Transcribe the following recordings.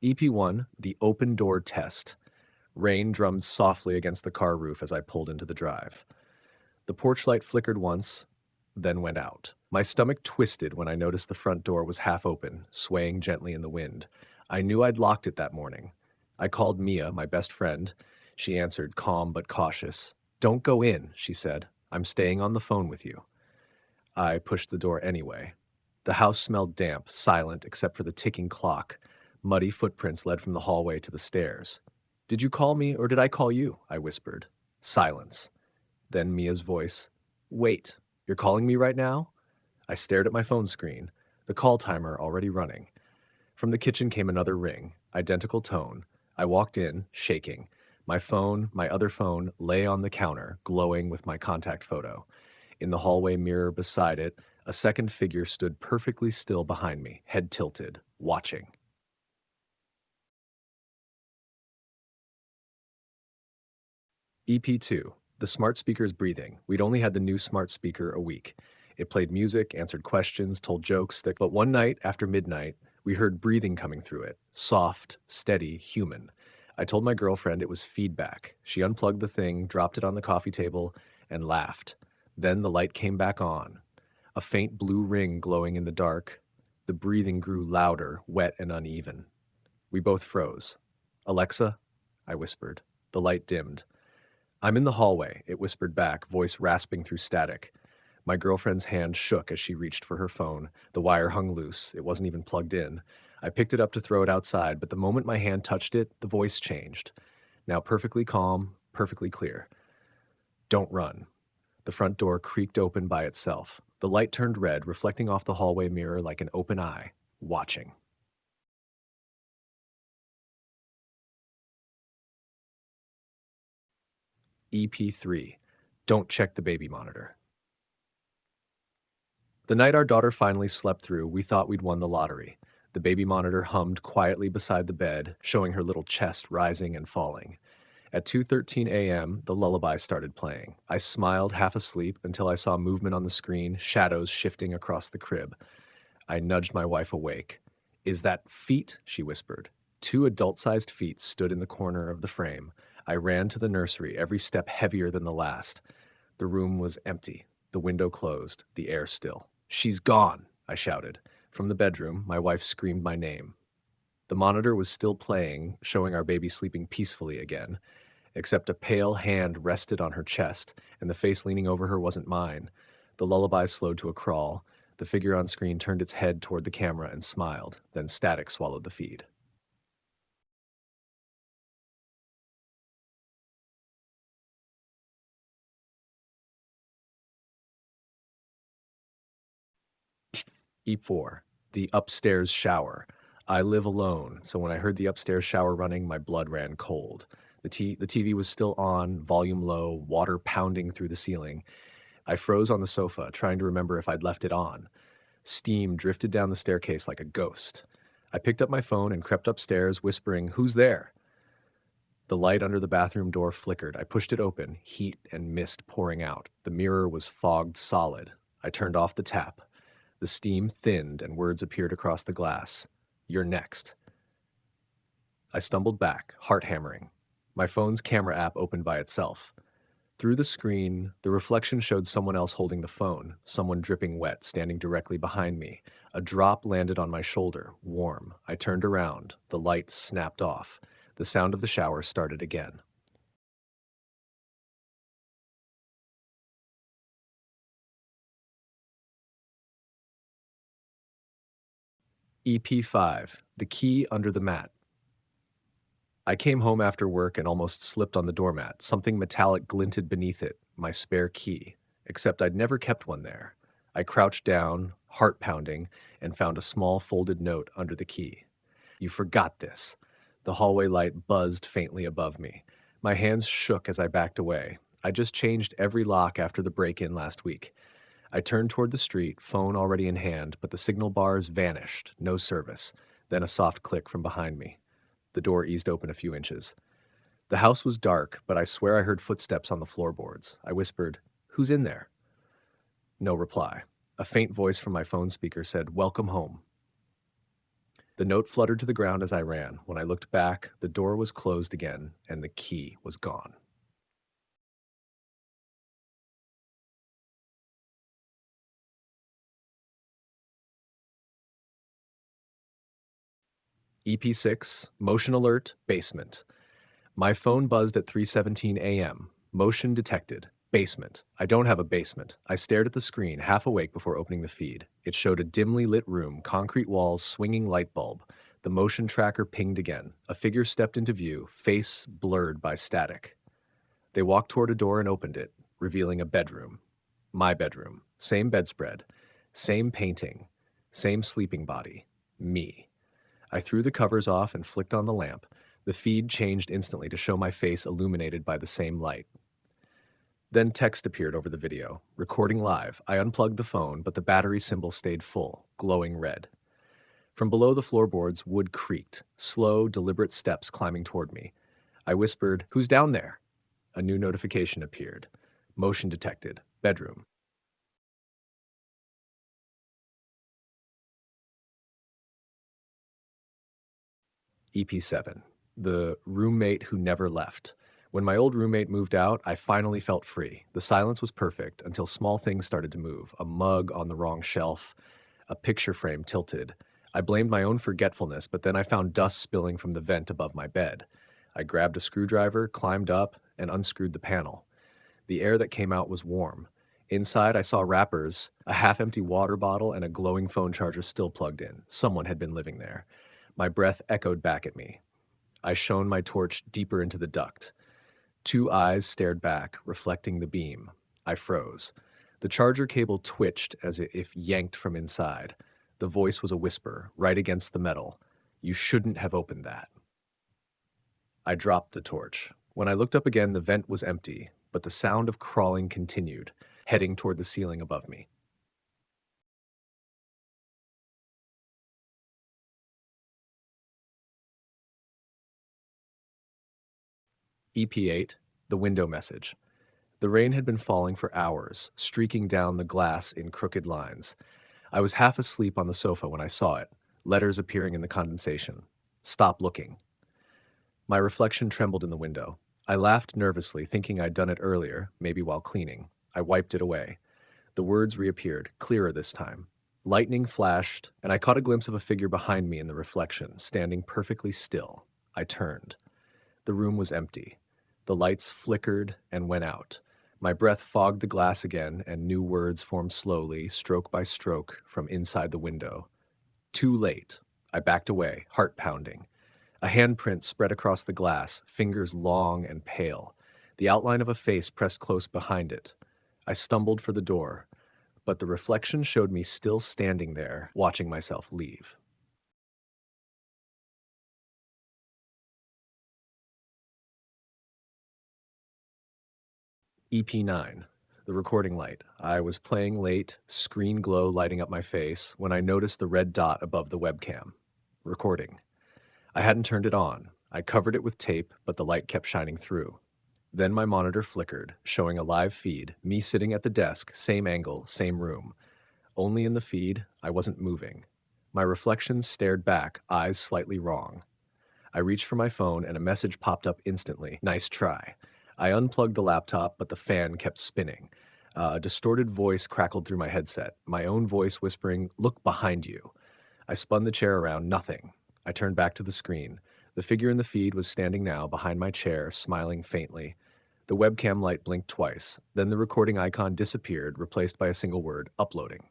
EP1, the open door test. Rain drummed softly against the car roof as I pulled into the drive. The porch light flickered once, then went out. My stomach twisted when I noticed the front door was half open, swaying gently in the wind. I knew I'd locked it that morning. I called Mia, my best friend. She answered, calm but cautious. "Don't go in," she said. "I'm staying on the phone with you." I pushed the door anyway. The house smelled damp, silent except for the ticking clock. Muddy footprints led from the hallway to the stairs. "Did you call me or did I call you?" I whispered. Silence. Then Mia's voice. "Wait, you're calling me right now?" I stared at my phone screen, the call timer already running. From the kitchen came another ring, identical tone. I walked in, shaking. My phone, my other phone, lay on the counter, glowing with my contact photo. In the hallway mirror beside it, a second figure stood perfectly still behind me, head tilted, watching. EP2. The smart speaker's breathing. We'd only had the new smart speaker a week. It played music, answered questions, told jokes, but one night after midnight, we heard breathing coming through it. Soft, steady, human. I told my girlfriend it was feedback. She unplugged the thing, dropped it on the coffee table, and laughed. Then the light came back on. A faint blue ring glowing in the dark. The breathing grew louder, wet and uneven. We both froze. "Alexa?" I whispered. The light dimmed. "I'm in the hallway," it whispered back, voice rasping through static. My girlfriend's hand shook as she reached for her phone. The wire hung loose. It wasn't even plugged in. I picked it up to throw it outside, but the moment my hand touched it, the voice changed. Now perfectly calm, perfectly clear. "Don't run." The front door creaked open by itself. The light turned red, reflecting off the hallway mirror like an open eye, watching. EP3. Don't check the baby monitor. The night our daughter finally slept through, we thought we'd won the lottery. The baby monitor hummed quietly beside the bed, showing her little chest rising and falling. At 2:13 a.m., the lullaby started playing. I smiled, half asleep, until I saw movement on the screen, shadows shifting across the crib. I nudged my wife awake. "Is that feet?" she whispered. Two adult-sized feet stood in the corner of the frame. I ran to the nursery, every step heavier than the last. The room was empty, the window closed, the air still. "She's gone!" I shouted. From the bedroom, my wife screamed my name. The monitor was still playing, showing our baby sleeping peacefully again, except a pale hand rested on her chest, and the face leaning over her wasn't mine. The lullaby slowed to a crawl. The figure on screen turned its head toward the camera and smiled, then static swallowed the feed. E4, the upstairs shower. I live alone, so when I heard the upstairs shower running, my blood ran cold. The TV was still on, volume low, water pounding through the ceiling. I froze on the sofa, trying to remember if I'd left it on. Steam drifted down the staircase like a ghost. I picked up my phone and crept upstairs, whispering, "Who's there?" The light under the bathroom door flickered. I pushed it open, heat and mist pouring out. The mirror was fogged solid. I turned off the tap. The steam thinned and words appeared across the glass. "You're next." I stumbled back, heart hammering. My phone's camera app opened by itself. Through the screen, the reflection showed someone else holding the phone, someone dripping wet, standing directly behind me. A drop landed on my shoulder, warm. I turned around. The light snapped off. The sound of the shower started again. EP5, the key under the mat. I came home after work and almost slipped on the doormat. Something metallic glinted beneath it, my spare key. Except I'd never kept one there. I crouched down, heart pounding, and found a small folded note under the key. "You forgot this." The hallway light buzzed faintly above me. My hands shook as I backed away. I just changed every lock after the break-in last week. I turned toward the street, phone already in hand, but the signal bars vanished, no service. Then a soft click from behind me. The door eased open a few inches. The house was dark, but I swear I heard footsteps on the floorboards. I whispered, "Who's in there?" No reply. A faint voice from my phone speaker said, "Welcome home." The note fluttered to the ground as I ran. When I looked back, the door was closed again, and the key was gone. EP6, motion alert, basement. My phone buzzed at 3:17 a.m. Motion detected. Basement. I don't have a basement. I stared at the screen, half awake before opening the feed. It showed a dimly lit room, concrete walls, swinging light bulb. The motion tracker pinged again. A figure stepped into view, face blurred by static. They walked toward a door and opened it, revealing a bedroom. My bedroom. Same bedspread. Same painting. Same sleeping body. Me. I threw the covers off and flicked on the lamp. The feed changed instantly to show my face illuminated by the same light. Then text appeared over the video. Recording live. I unplugged the phone, but the battery symbol stayed full, glowing red. From below the floorboards, wood creaked, slow, deliberate steps climbing toward me. I whispered, "Who's down there?" A new notification appeared. Motion detected. Bedroom. EP7. The roommate who never left. When my old roommate moved out, I finally felt free. The silence was perfect until small things started to move. A mug on the wrong shelf, a picture frame tilted. I blamed my own forgetfulness, but then I found dust spilling from the vent above my bed. I grabbed a screwdriver, climbed up, and unscrewed the panel. The air that came out was warm. Inside, I saw wrappers, a half-empty water bottle, and a glowing phone charger still plugged in. Someone had been living there. My breath echoed back at me. I shone my torch deeper into the duct. Two eyes stared back, reflecting the beam. I froze. The charger cable twitched as if yanked from inside. The voice was a whisper, right against the metal. "You shouldn't have opened that." I dropped the torch. When I looked up again, the vent was empty, but the sound of crawling continued, heading toward the ceiling above me. EP8, the window message. The rain had been falling for hours, streaking down the glass in crooked lines. I was half asleep on the sofa when I saw it, letters appearing in the condensation. "Stop looking." My reflection trembled in the window. I laughed nervously, thinking I'd done it earlier, maybe while cleaning. I wiped it away. The words reappeared, clearer this time. Lightning flashed, and I caught a glimpse of a figure behind me in the reflection, standing perfectly still. I turned. The room was empty. The lights flickered and went out. My breath fogged the glass again, and new words formed slowly, stroke by stroke, from inside the window. Too late. I backed away, heart pounding. A handprint spread across the glass, fingers long and pale. The outline of a face pressed close behind it. I stumbled for the door, but the reflection showed me still standing there, watching myself leave. EP9, the recording light. I was playing late, screen glow lighting up my face, when I noticed the red dot above the webcam. Recording. I hadn't turned it on. I covered it with tape, but the light kept shining through. Then my monitor flickered, showing a live feed, me sitting at the desk, same angle, same room. Only in the feed, I wasn't moving. My reflection stared back, eyes slightly wrong. I reached for my phone and a message popped up instantly. "Nice try." I unplugged the laptop, but the fan kept spinning. A distorted voice crackled through my headset, my own voice whispering, "Look behind you." I spun the chair around, nothing. I turned back to the screen. The figure in the feed was standing now behind my chair, smiling faintly. The webcam light blinked twice. Then the recording icon disappeared, replaced by a single word, "Uploading."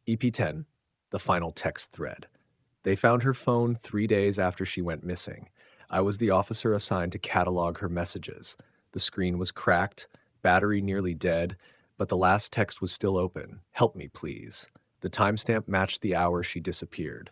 EP10, the final text thread. They found her phone 3 days after she went missing. I was the officer assigned to catalog her messages. The screen was cracked, battery nearly dead, but the last text was still open. "Help me, please." The timestamp matched the hour she disappeared.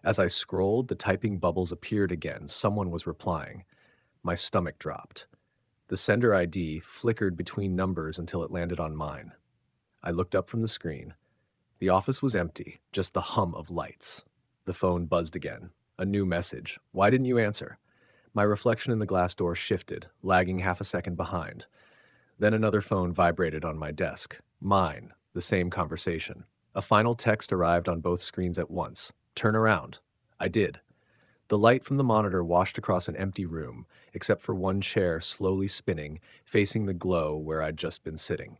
As I scrolled, the typing bubbles appeared again. Someone was replying. My stomach dropped. The sender ID flickered between numbers until it landed on mine. I looked up from the screen. The office was empty, just the hum of lights. The phone buzzed again. A new message. "Why didn't you answer?" My reflection in the glass door shifted, lagging half a second behind. Then another phone vibrated on my desk. Mine, the same conversation. A final text arrived on both screens at once. Turn around. I did. The light from the monitor washed across an empty room, except for one chair slowly spinning, facing the glow where I'd just been sitting.